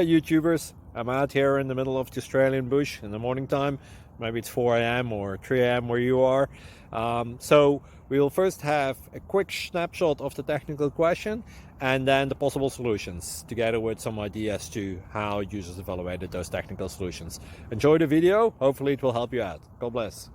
YouTubers. I'm out here in the middle of the Australian bush in the morning time. Maybe it's 4 a.m. or 3 a.m. where you are. So we will first have a quick snapshot of the technical question and then the possible solutions, together with some ideas to how users evaluated those technical solutions. Enjoy the video. Hopefully it will help you out. God bless.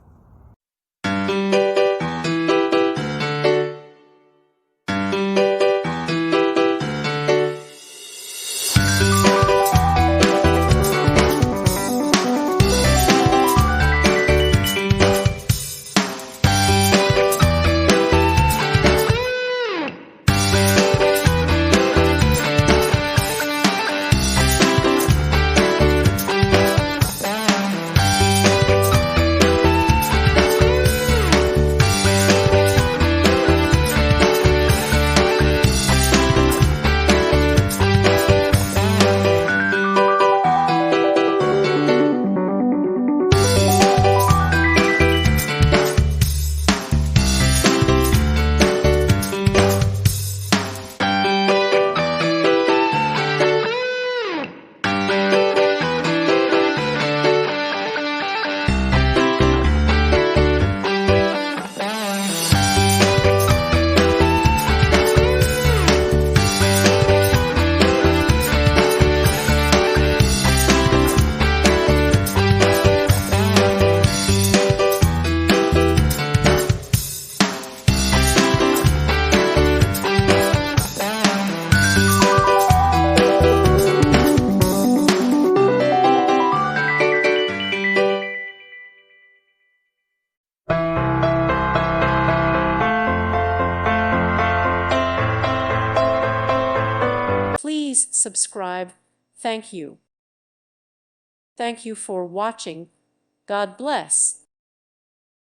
Please subscribe. Thank you. Thank you for watching. God bless.